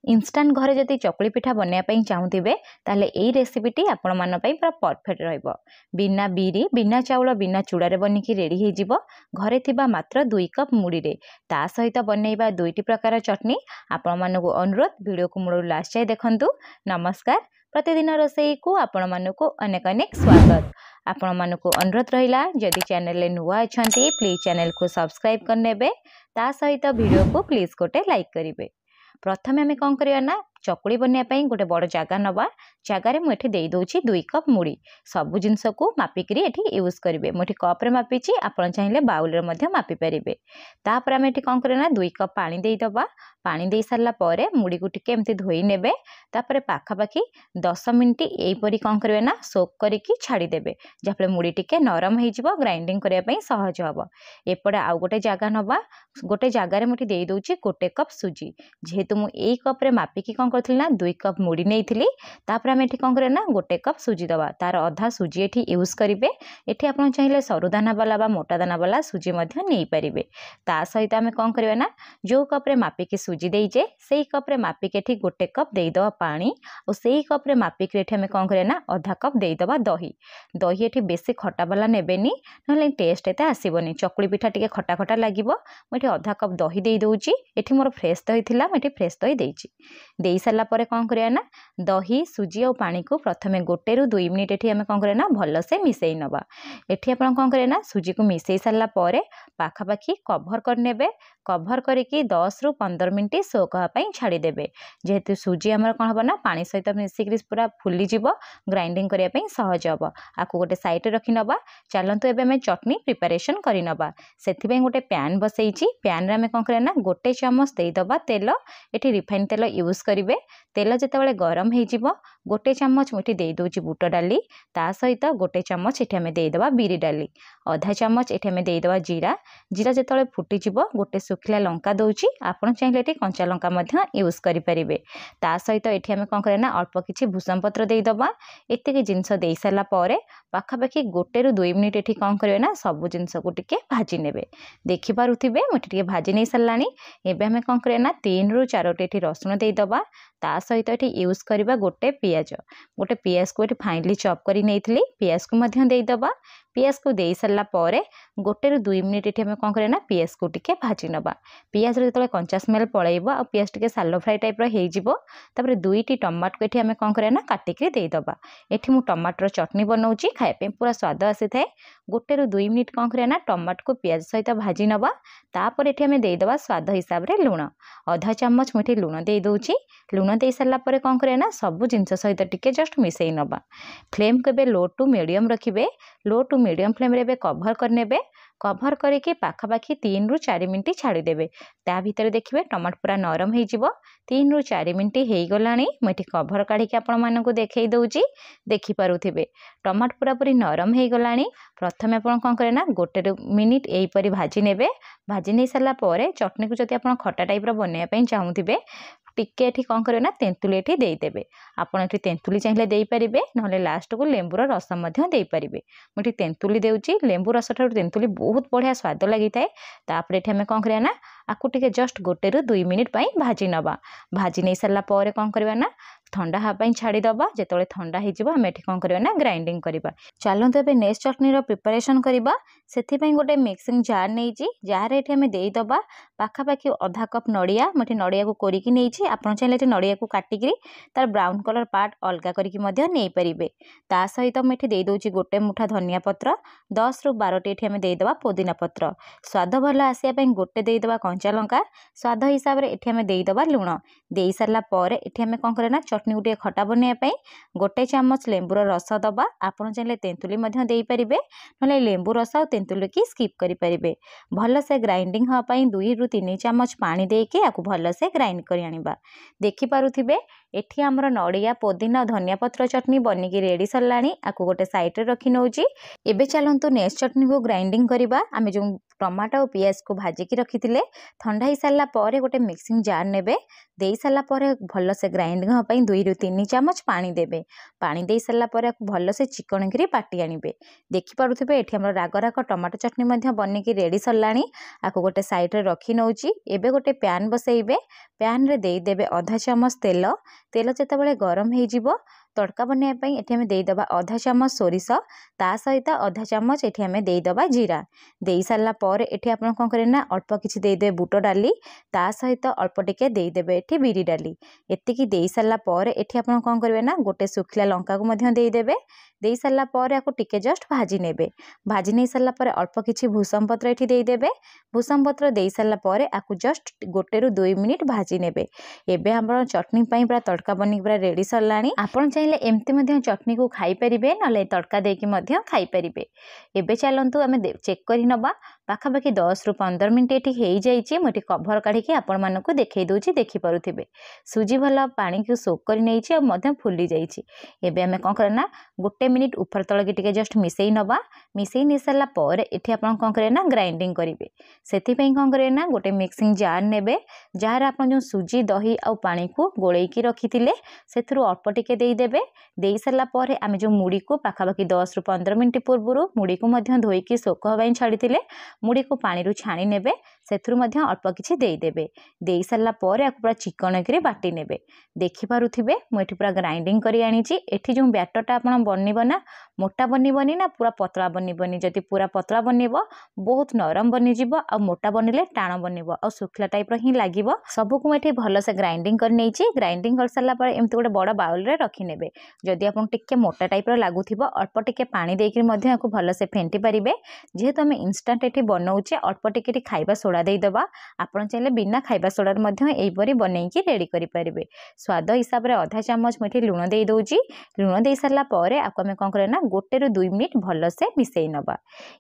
Instant घरे जदि चकुली पिठा बनवाई चाहूबे ताले यही रेसिपीटी आपण मान पूरा परफेक्ट रहिबो। बिना बिरी बिना चाउल बिना चूड़ारे बनिकी रेडी हो घरे थिबा मात्र 2 कप मुड़ी रे ता सहित बनैबा 2टी प्रकार चटनी। आपण मानकु अनुरोध वीडियो को मूल लास्ट जाए देखंतु। नमस्कार, प्रतिदिन रोसई को आपण मानकु अनेक अनेक स्वागत। आपण मानकु अनुरोध रहिला जदि चैनल नुआ अछंती प्लीज चैनल को सब्सक्राइब करनेबे ता सहित वीडियो को प्लीज गोटे लाइक करिवे। प्रथमे आम कौन करवा ना चकुली बनवाई गोटे बड़ जगह नवा जगार मुझे दे दूची 2 कप मुड़ी सबु जिनस को मापिक यूज करेंगे। मुझे कप्रे मापिची आप चाहिए बाउल मापी पारे। तापर आम ये कौन करना 2 कप पानी देदबा। पानी दे सारा पर मुड़ी को टिके एमती धोई नेबे। तापर पाखापाखि 10 मिनिट यहीपरी कौन करेंगे ना सोक करके छाड़देवे जहाँफल मुड़ी टिके नरम हो ग्राइंडिंग करने सहज हम। एपटे आउ गोटे जगह नवा गोटे जगार मुझे दे दूची 1 कप सुजी। जेहेतु मुझे कप्रे मापिकी कौन करी ना 2 कप मुड़ी नहीं तापर आम ये कौन करें ना 1 कप सुजी दवा तार अधा सुजी ये यूज करेंगे। ये आप चाहिए सरुदाना वाला मोटा दाना वाला सुजी नहीं पारे। ता सहित आम कौन करवा ना जो कप्रे मापिकी सुजी देजे से कप्रे मापिक 1 कप देदवा पानी और से कप्रे मापिक आम कौन करवा ना आधा कप देदवा दही। दही ये बेसी खटा वाला नेबेनी ना टेस्ट एत आसबनी चकुली पिठा टे खटा खटा लगे। मुझे आधा कप दही दे दूची। ये मोर फ्रेश दही थी मुझे फ्रेश दही दे सारा कौन करवा ना दही सुजी और पानी को प्रथमे 1 ରୁ 2 मिनिट ये आम कौन करवा भल से मिसई नवा। ये आप कौन करें ना सुजी को मिसई सारा पाखापाखि कभर करने कभर करके 10 ରୁ 15 मिनिट सोक हाँपाई छाड़देवे। जेहेतु सुजी आमर कौन हम ना पानी सहित मिसिक पूरा फुलीज ग्राइंडिंग करने सहज हम। आपको गोटे साइड रखी नवा। चलतु एवं चटनी प्रिपेरेसन कर नवा। से गोटे पैन बसई पैन आम कौन करना 1 चामच देदबा तेल। ये रिफाइन तेल यूज करेंगे। तेल जितेबाला गरम हो 1 चामच मुठी दे दूची बुट डाली ता सहित 1 चामच ये आम देदबा बिरी डाली आधा चामच ये आम देदबा जीरा। जीरा जिते फुटीज 1 सुखिला लंका दूची आपड़ चाहिए कंचा लंका यूज करेंगे। ता सहित ये आम कौन करना अल्प किसी भूषम पत्र देदबा। एतिक जिनस दे सारा पाखापाखि 1 ରୁ 2 मिनिट ये कौन करें ना सबू जिनस को टिके भाजी नेबे। देखिपे मुझे भाजी नहीं सारा। एवं आम कौन करें ना 3 ରୁ 4टी रसुण देदबा ता सहित ये यूज करवा 1 पियाज। गोटे पियाज को ये फाइनली चॉप कर नहीं पियाज को देदबा। पियाज को दे सारा 1 ରୁ 2 मिनिट ये आम कौन करें पियाज को टिके भाजी नवा। पियाज जो कंचा स्मेल पलैब आ पियाज टिके सालो फ्राई टाइप होपर 2टी टमाटो को ये आम कौन करें काटिक देदबा। ये मुझे टमाटर चटनी बनाऊँगी खायापे पूरा स्वाद आसी थाए। 1 ରୁ 2 मिनिट कौन करें टमाटो को पियाज सहित भाजी नवा। तापर ये आम देदबा स्वाद हिसाब से लुण आधा चामच मुठे लुण दे दूची। लुण दे सारा कौन करें सबू जिनस सहित टिके जस्ट मिसई नवा। फ्लेम को लो टू मीडियम रखिए। लो टू मीडियम फ्लेम रे कभर करने कभर करके पाखापाखि 3 ରୁ 4 मिनिट छाड़देवे। ता भीतर देखिए टमाटो पूरा नरम हो 3 ରୁ 4 मिनिट हो गला। मुझे कभर काढ़ी आपण देखई दूची देखिपे टमाटो पूरा पूरी नरम हो गला। प्रथम आप कौन करें ना 1 मिनिट यहीपरी भाजी ने भाजी नहीं सारा चटनी को जब आप खटा टाइप बनवाई चाहूबे टिके ये कौन करें ना तेंतुली ये देदेवे। आपड़ ये तेंतुली चाहिए दे पारे ना लास्ट को लेंबूर रस दे पारे। मुझे तेंतुली देउची लेंबू रस ठार तेंतुली बहुत बढ़िया स्वाद लगी थाए। तापर ये आम कौन करें ना आपको टिके जस्ट 1 ରୁ 2 मिनिट भाजी नवा। भाजी नहीं सारा कौन करवा ना ठंडा हाँपाई छाड़ीदबा। जो ठंडा होम ये कौन करवा ना ग्राइंडिंग करवा। चलते ए नेक्स्ट चटनी प्रिपेरेसन करवा। से गोटे मिक्सिंग जार नहीं जार ये आम देदबा पाखापाखि आधा कप नड़िया। मुझे नड़िया को कोरिकी नहीं आप चाहिए नड़िया को काटिक तार ब्राउन कलर पार्ट अलग करके ता सहित मुझे दे दूची 1 मुठा धनिया पत्र 10 ରୁ 12टी ये आम देदबा पुदीना पत्र। स्वाद भल आसापी 1 देदबा कंचा लंका स्वाद हिसाब से ये आम देदबा लुण दे सारा ये आम कौन करना चटनी गोटे खटा बनवाई 1 चामच लेंबूर रस दबा। आपड़ चाहिए तेंतुली दे पारे ना लेंबू रस आ तेंतुली की स्किप करेंगे। भल से ग्राइंडिंग हाँपाई 2 ରୁ 3 चामच पानी देके आपको भल से ग्राइंड कर आनिबा। देखिपे एठी आमर नड़िया पुदीना धनिया पत्र चटनी बनिकी रेडी सरलानी। आपको गोटे साइड रे रखी नौची। एबे चलंतु नेक्स्ट चटनी को ग्राइंडिंग करवा। आम जो टमाटो और पियाज को भाजिकी रखिथिले ठंडा हो सारा पर गोटे मिक्सिंग जार नेबे दे सारा पर भल से ग्राइंडिंग होपाई 2 ରୁ 3 चामच पानी देबे पानी दे सारा पर भल से चिकन करी बाटी आनिबे देखि पारुथिबे एठी हमर राग राग टमाटो चटनी मध्य बनिकी रेडी सरलाणी आको गोटे साइड रे रखी नउची एबे गोटे पैन बसैबे पैन रे देई देबे आधा चामच तेल तेल जेतेबेले गरम हे जिवो तड़का बनैया पई एठी हमें देई दबा आधा चामच सोरिष ता सहित आधा चामच एठी हमें देई दबा जीरा देई सारला पर एठी आपण कोन करे ना अल्प किछि देई दे बुट डाली ता सहित अल्प टिके देई देबे एठी बिरी डाली एतिकी देई सारला पर एठी आपण कोन करबे ना गोटे सुखिला लंका को मध्य देई देबे देई सारला पर आको टिके जस्ट भाजी नेबे भाजी नै सारला पर अल्प किछि भूसम पत्र एठी देई देबे भूसम पत्र देई सारला पर आको जस्ट 1 ରୁ 2 मिनिट भाजी नेबे एबे हमर चटनी पई पूरा तड़का बनी पूरा रेडी सरलाणी आपण चाहिले एमती मध्य चटनी को खाई परिबे नले तड़का देकी मध्य खाई परिबे एबे चलंतु आमे चेक करि नबा पाखापाखि 10 ରୁ 15 मिनिट एठी हेई जाईची मोटी कवर काढी के आपण मानको देखै दोची देखि पारुथिबे सुजी भला पानी को सोक करि नैची आ मध्य फुली जाईची एबे आमे कोन करना 1 मिनिट ऊपर तळ के टिके जस्ट मिसेई नबा मिसेई नि सरला पर एठी आपण कोन करे ना ग्राइंडिंग करिवे सेति पई कोन करे ना गोटे मिक्सिंग जार नेबे जार आपण जो सुजी दही आ पानी को गोळेई की रखिथिले सेथुरु अल्प टिके देई देबे देई सरला पर आमे जो मुड़ी को पाखापाखि 10 ରୁ 15 मिनिट पूर्वरु मुड़ी को मध्य धोई की सोक हबाई छाड़ीथिले मुड़ी को पानी रु छाणी नेबे सेथुरु मध्य अल्प किछि देई देबे देई सरला पर आकु पूरा चिकन करी बाटी नेबे देखि पारुथिबे मु एठी पूरा ग्राइंडिंग करी आनीची एठी जो बैटरटा आपण बनिबो ना मोटा बनिबनी ना पूरा पतला बनिबनी जति पूरा पतला बनिबो बहुत नरम बनि जिवो आ मोटा बनिले टाण बनिबो आ सुखला टाइप रो ही लागिवो सब को एठी भलो से ग्राइंडिंग कर नैची ग्राइंडिंग कर सरला पर एमति गोटे बड़ बाउल रे रखि नेबे जदि आपण टिके मोटा टाइप रो लागुथिबो अल्प टिके पानी देकी मध्य आकु भलो से फेंटी परिबे जेहेतु हमें इंस्टेंट एठी बनौचे अल्प टिके खाइबा सोडा देई दबा आपण चाहिले बिना खाइबा सोडा रे मध्य एई परी बनैकी रेडी करि परिबे स्वाद हिसाब रे आधा चामच मेठी लूण देई दोउची लूण देई सरला पर आकु हमें कोन करे ना 1 ରୁ 2 मिनिट भलो से मिसेई नबा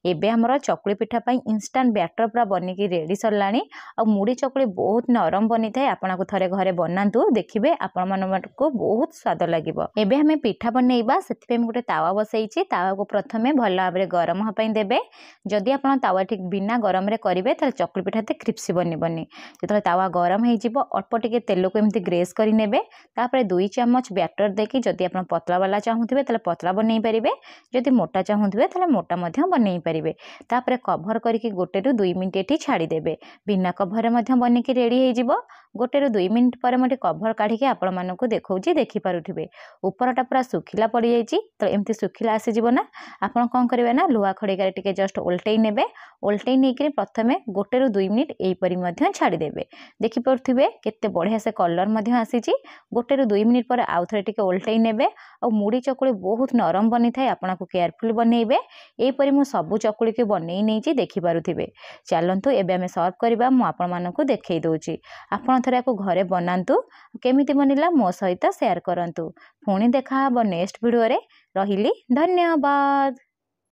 एबे हमर चकुली पिठा पई इंस्टेंट बैटर पूरा बनिकी रेडी सरलाणी आ मुड़ी चकुली बहुत नरम बनी थाए आपण को थरे घरे बनांतु देखिबे आपण मन को बहुत स्वाद लागिबो एबे हमें पिठा बनैबा सेति पे गोटे तावा बसैची तावा को प्रथमे भलो भाबरे गरम ह पई देबे जदि आपण तावा ठीक बिना गरम रे करिवे त चकुली पिठा ते क्रिप्सी बनिबनी जेतले तावा गरम हे जिवो अल्प टिके तेल को एमती ग्रेस करि नेबे तापरे 2 चामच बैटर देकी जदि आपण पतला वाला चाहुथिबे तले पतला बनै परिबे जदि मोटा चाहुथिबे तले मोटा मध्य बनै परिबे तापरे कवर करिकि 1 ରୁ 2 मिनिट एठी छाडी देबे बिना कवर रे मध्य बनिकी रेडी हे जिवो 1 ରୁ 2 मिनिट पर मटे कवर काढी के आपण मानको देखौची देखि पारुथिबे ऊपरटा पूरा सुखिला पड़ी जाईची तो एमती सुखिला आसी जिवो ना आपण कोन करिवे ना लुहा खड़ेगारे टिके जस्ट ओल्टेई नेबे ओल्टेई नै कि प्रथमे 1 ରୁ 2 मिनिट एई परी मध्य छाडी देबे देखि पारुथिबे केते बढ़िया से कलर मध्य आसीची 1 ରୁ 2 मिनिट पर आउ थरे टिके ओल्टेई नेबे आ मुड़ी चकुली बहुत नरम बनी थाए आपण को केयरफुल बनैबे एई परी मु सब चकुली के बनई नैची देखि पारुथिबे चलंतु एबे हमें सर्व करबा मु आपण मानको देखै दोची आपण थरे को घरे बनांतु केमिति बनिला मो सहित शेयर करंतु पुणी देखा हबो नेक्स्ट वीडियो रे रहिली धन्यवाद।